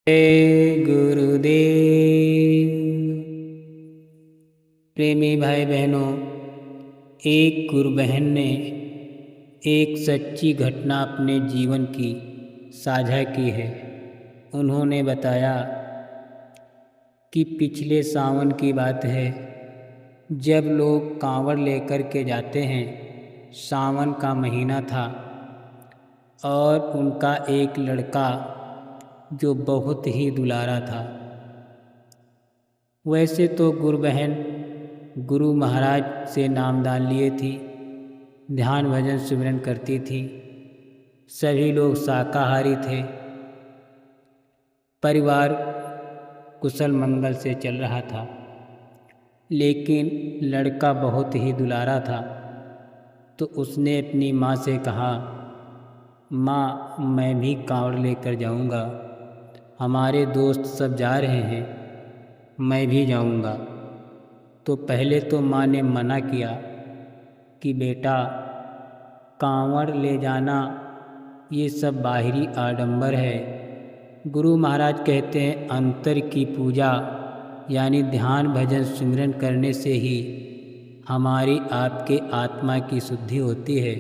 गुरुदेव। प्रेमी भाई बहनों, एक गुरु बहन ने एक सच्ची घटना अपने जीवन की साझा की है। उन्होंने बताया कि पिछले सावन की बात है, जब लोग कांवड़ लेकर के जाते हैं। सावन का महीना था और उनका एक लड़का जो बहुत ही दुलारा था। वैसे तो गुरु बहन गुरु महाराज से नामदान लिए थी, ध्यान भजन सिमरन करती थी, सभी लोग शाकाहारी थे, परिवार कुशल मंगल से चल रहा था। लेकिन लड़का बहुत ही दुलारा था, तो उसने अपनी माँ से कहा, माँ मैं भी कांवड़ लेकर जाऊँगा, हमारे दोस्त सब जा रहे हैं, मैं भी जाऊँगा। तो पहले तो माँ ने मना किया कि बेटा कांवड़ ले जाना ये सब बाहरी आडंबर है। गुरु महाराज कहते हैं अंतर की पूजा यानी ध्यान भजन सिमरन करने से ही हमारी आपके आत्मा की शुद्धि होती है।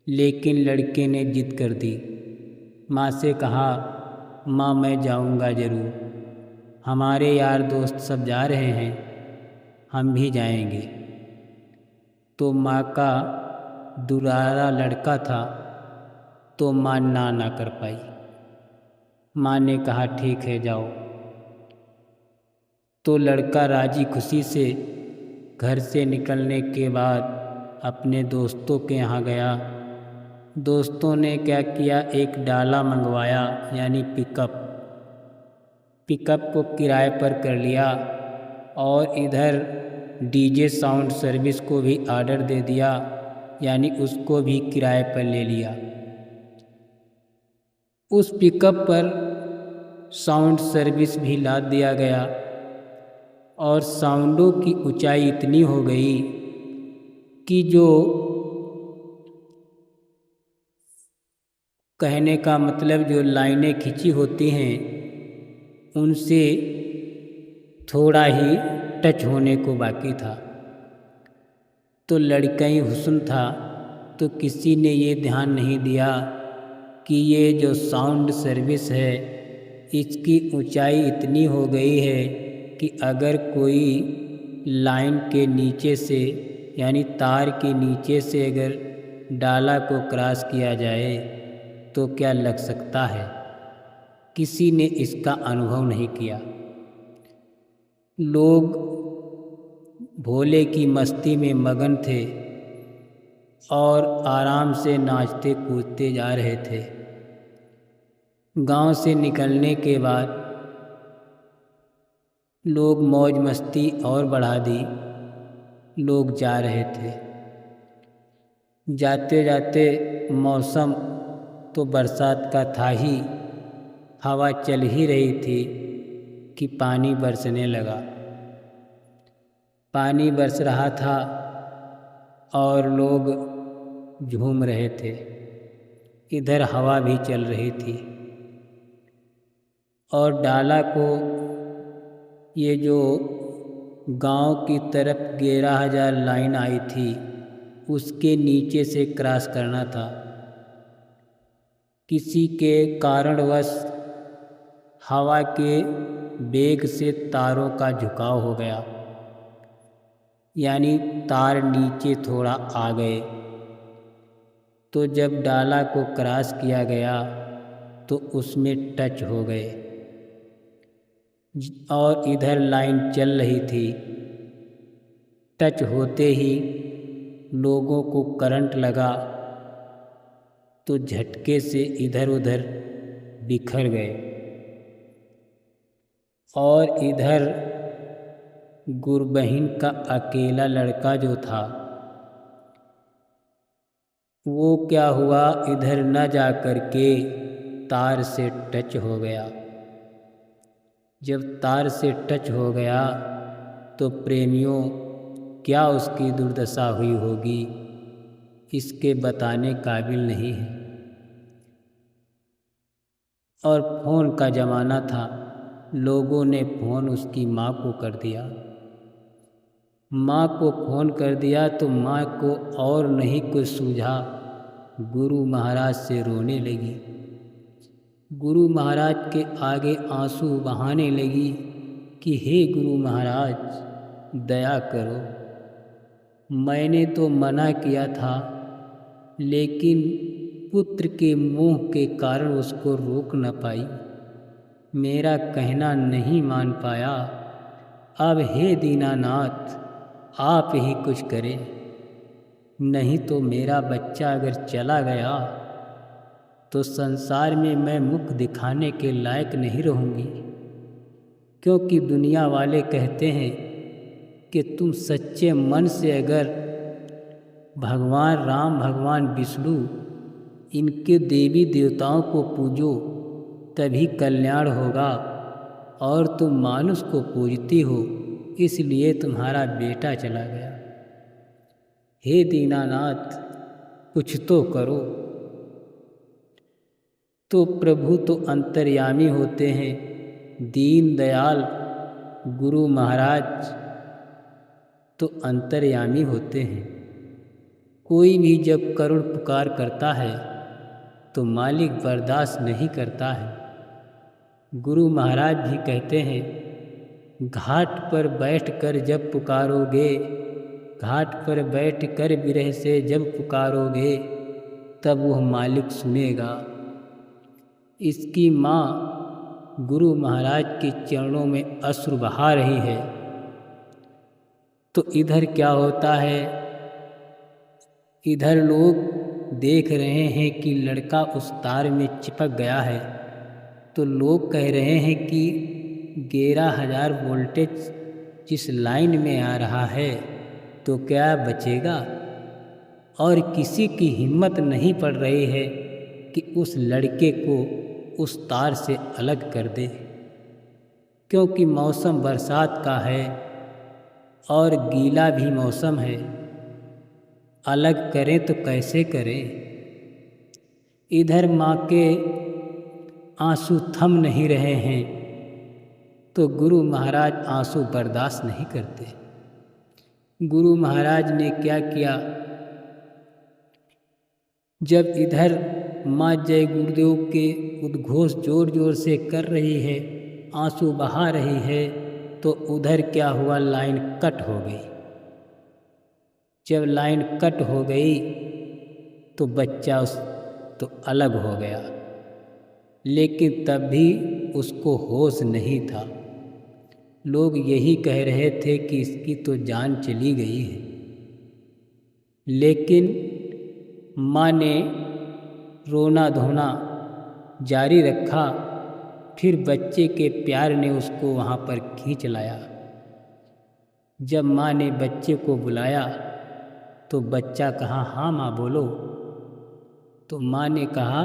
लेकिन लड़के ने जिद कर दी, माँ से कहा, माँ मैं जाऊँगा ज़रूर, हमारे यार दोस्त सब जा रहे हैं, हम भी जाएंगे। तो माँ का दुलारा लड़का था, तो माँ ना कर पाई। माँ ने कहा ठीक है जाओ। तो लड़का राजी खुशी से घर से निकलने के बाद अपने दोस्तों के यहाँ गया। दोस्तों ने क्या किया, एक डाला मंगवाया यानी पिकअप को किराए पर कर लिया और इधर डीजे साउंड सर्विस को भी ऑर्डर दे दिया, यानी उसको भी किराए पर ले लिया। उस पिकअप पर साउंड सर्विस भी लाद दिया गया और साउंडों की ऊंचाई इतनी हो गई कि जो कहने का मतलब जो लाइनें खिंची होती हैं उनसे थोड़ा ही टच होने को बाकी था। तो लड़का ही हुस्न था, तो किसी ने ये ध्यान नहीं दिया कि ये जो साउंड सर्विस है इसकी ऊंचाई इतनी हो गई है कि अगर कोई लाइन के नीचे से यानी तार के नीचे से अगर डाला को क्रॉस किया जाए तो क्या लग सकता है। किसी ने इसका अनुभव नहीं किया। लोग भोले की मस्ती में मगन थे और आराम से नाचते कूदते जा रहे थे। गांव से निकलने के बाद लोग मौज मस्ती और बढ़ा दी। लोग जा रहे थे, जाते जाते मौसम तो बरसात का था ही, हवा चल ही रही थी कि पानी बरसने लगा। पानी बरस रहा था और लोग झूम रहे थे, इधर हवा भी चल रही थी। और डाला को ये जो गांव की तरफ 11,000 लाइन आई थी उसके नीचे से क्रॉस करना था। किसी के कारणवश हवा के वेग से तारों का झुकाव हो गया, यानी तार नीचे थोड़ा आ गए। तो जब डाला को क्रॉस किया गया तो उसमें टच हो गए और इधर लाइन चल रही थी। टच होते ही लोगों को करंट लगा तो झटके से इधर उधर बिखर गए। और इधर गुरबहिन का अकेला लड़का जो था वो क्या हुआ, इधर न जा कर के तार से टच हो गया। जब तार से टच हो गया तो प्रेमियों क्या उसकी दुर्दशा हुई होगी इसके बताने काबिल नहीं है। और फ़ोन का ज़माना था। लोगों ने फ़ोन उसकी माँ को कर दिया। माँ को फ़ोन कर दिया तो माँ को और नहीं कुछ सूझा, गुरु महाराज से रोने लगी। गुरु महाराज के आगे आंसू बहाने लगी कि हे गुरु महाराज, दया करो। मैंने तो मना किया था, लेकिन पुत्र के मोह के कारण उसको रोक न पाई। मेरा कहना नहीं मान पाया। अब हे दीनानाथ, आप ही कुछ करें, नहीं तो मेरा बच्चा अगर चला गया तो संसार में मैं मुख दिखाने के लायक नहीं रहूँगी। क्योंकि दुनिया वाले कहते हैं कि तुम सच्चे मन से अगर भगवान राम, भगवान विष्णु, इनके देवी देवताओं को पूजो तभी कल्याण होगा, और तुम मानुष को पूजती हो, इसलिए तुम्हारा बेटा चला गया। हे दीनानाथ, कुछ तो करो। तो प्रभु तो अंतर्यामी होते हैं, दीन दयाल गुरु महाराज तो अंतर्यामी होते हैं। कोई भी जब करुण पुकार करता है तो मालिक बर्दाश्त नहीं करता है। गुरु महाराज भी कहते हैं, घाट पर बैठकर जब पुकारोगे, घाट पर बैठकर विरह से जब पुकारोगे, तब वह मालिक सुनेगा। इसकी माँ गुरु महाराज के चरणों में अश्रु बहा रही है। तो इधर क्या होता है, इधर लोग देख रहे हैं कि लड़का उस तार में चिपक गया है। तो लोग कह रहे हैं कि 11,000 वोल्टेज जिस लाइन में आ रहा है तो क्या बचेगा। और किसी की हिम्मत नहीं पड़ रही है कि उस लड़के को उस तार से अलग कर दे, क्योंकि मौसम बरसात का है और गीला भी मौसम है। अलग करें तो कैसे करें। इधर माँ के आंसू थम नहीं रहे हैं तो गुरु महाराज आंसू बर्दाश्त नहीं करते। गुरु महाराज ने क्या किया, जब इधर माँ जय गुरुदेव के उद्घोष जोर जोर से कर रही है, आंसू बहा रही है, तो उधर क्या हुआ, लाइन कट हो गई। जब लाइन कट हो गई तो बच्चा तो अलग हो गया, लेकिन तब भी उसको होश नहीं था। लोग यही कह रहे थे कि इसकी तो जान चली गई है। लेकिन माँ ने रोना धोना जारी रखा। फिर बच्चे के प्यार ने उसको वहाँ पर खींच लाया। जब माँ ने बच्चे को बुलाया तो बच्चा कहा, हाँ माँ बोलो। तो माँ ने कहा,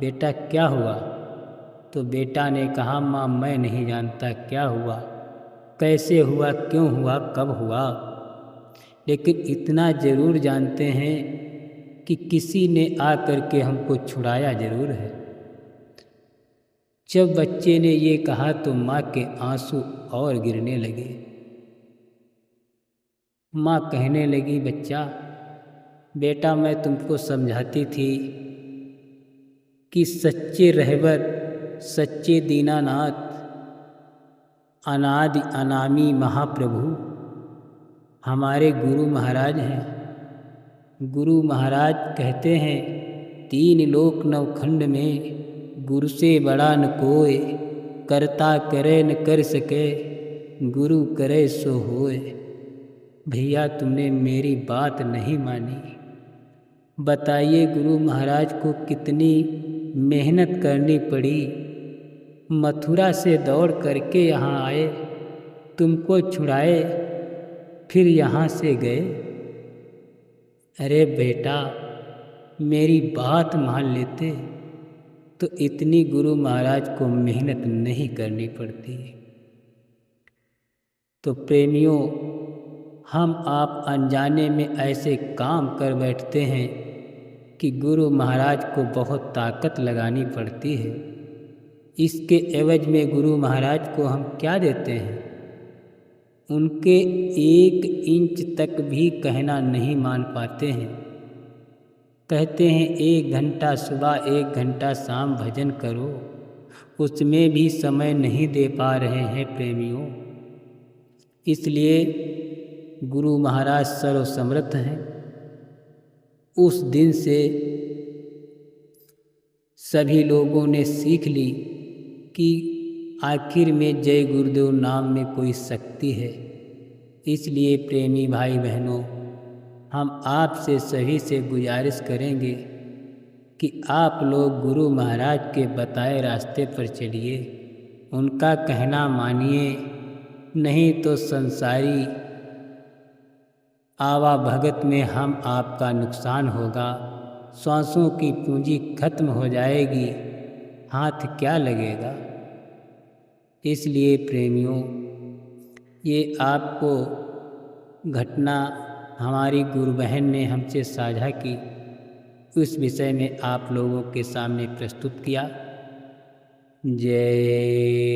बेटा क्या हुआ। तो बेटा ने कहा, माँ मैं नहीं जानता क्या हुआ, कैसे हुआ, क्यों हुआ, कब हुआ, लेकिन इतना ज़रूर जानते हैं कि किसी ने आकर के हमको छुड़ाया ज़रूर है। जब बच्चे ने ये कहा तो माँ के आंसू और गिरने लगे। माँ कहने लगी, बच्चा, बेटा मैं तुमको समझाती थी कि सच्चे रहबर, सच्चे दीनानाथ, अनादि अनामी महाप्रभु हमारे गुरु महाराज हैं। गुरु महाराज कहते हैं, 3 लोक नवखंड में गुरु से बड़ा न कोय, करता करे न कर सके, गुरु करे सो होए। भैया तुमने मेरी बात नहीं मानी। बताइए गुरु महाराज को कितनी मेहनत करनी पड़ी। मथुरा से दौड़ करके यहाँ आए, तुमको छुड़ाए, फिर यहाँ से गए। अरे बेटा मेरी बात मान लेते तो इतनी गुरु महाराज को मेहनत नहीं करनी पड़ती। तो प्रेमियों, हम आप अनजाने में ऐसे काम कर बैठते हैं कि गुरु महाराज को बहुत ताकत लगानी पड़ती है। इसके एवज में गुरु महाराज को हम क्या देते हैं? उनके 1 इंच तक भी कहना नहीं मान पाते हैं। कहते हैं 1 घंटा सुबह 1 घंटा शाम भजन करो, उसमें भी समय नहीं दे पा रहे हैं प्रेमियों। इसलिए गुरु महाराज सर्वसमर्थ हैं। उस दिन से सभी लोगों ने सीख ली कि आखिर में जय गुरुदेव नाम में कोई शक्ति है। इसलिए प्रेमी भाई बहनों, हम आपसे सभी से गुजारिश करेंगे कि आप लोग गुरु महाराज के बताए रास्ते पर चलिए, उनका कहना मानिए, नहीं तो संसारी आवा भगत में हम आपका नुकसान होगा। सांसों की पूंजी खत्म हो जाएगी, हाथ क्या लगेगा। इसलिए प्रेमियों, ये आपको घटना हमारी गुरु बहन ने हमसे साझा की, उस विषय में आप लोगों के सामने प्रस्तुत किया। जय